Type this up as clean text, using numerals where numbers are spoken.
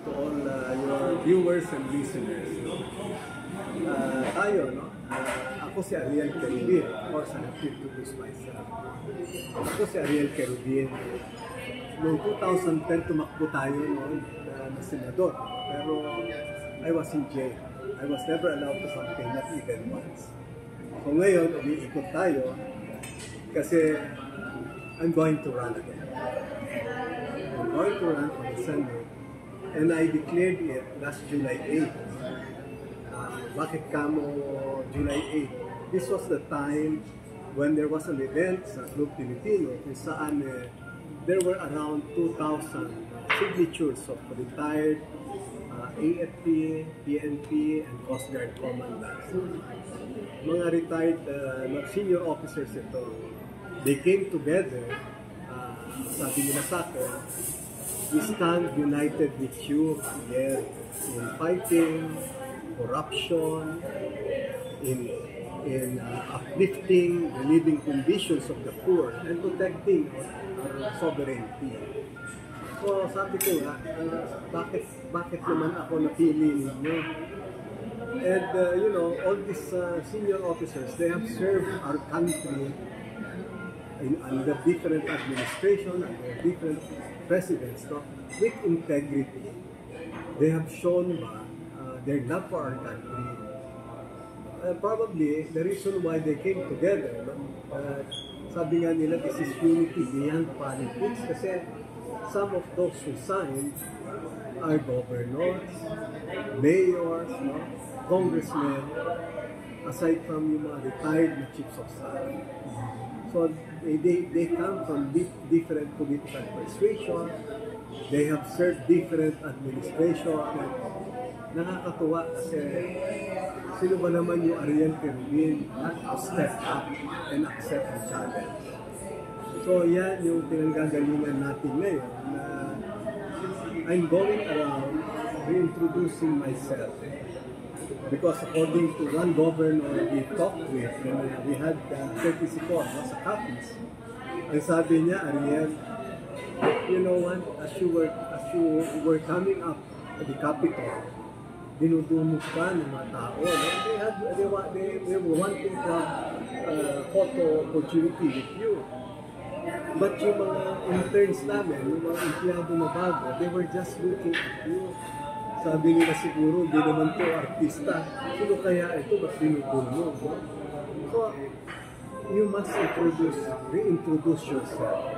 To all your viewers and listeners. Tayo, no? Ako si Ariel Querubin. Of course, I have to introduce myself. Ako si Ariel Querubin. Noong 2010, tumakbo tayo noon na senador. Pero I was in jail. I was never allowed to campaign, not even once. So ngayon, umiikot tayo kasi I'm going to run again. I'm going to run for the Senate. And I declared it last July 8. Bakit kamo July 8? This was the time when there was an event sa Club Pilipino kung saan there were around 2,000 signatures of retired AFP, PNP, and Coast Guard commandants. Mga retired senior officers ito. They came together, sabi nila sa akin, we stand united with you again in fighting corruption, in uplifting the living conditions of the poor and protecting our sovereignty. So sabi ko nga, bakit naman ako napili ninyo? And you know, all these senior officers, they have served our country under different administration, under different presidents, no? With integrity. They have shown their love for our country. Probably the reason why they came together, no? Sabi nga nila, this is unity beyond politics, kasi some of those who signed are governors, mayors, no? Congressmen, aside from yung mga retired na chiefs of staff. So they come from different political persuasion. They have served different administration. Nakakatuwa kasi sino ba naman yung Ariel Querubin not to step up and accept the challenge. So yan yung pinanggagalingan natin ngayon na I'm going around reintroducing myself. Because according to one governor we talked with, we had 36 sa copies. Ang sabi niya, Ariel, you know what, as you were coming up at the Capitol, dinudumog ka ng mga tao. They were wanting to have photo opportunity with you. But yung mga interns namin, yung mga empleyado na bago, they were just looking at you. Sabi nila siguro, hindi naman to artista. Sino kaya ito? Ba't dinudumog? So, you must reintroduce yourself.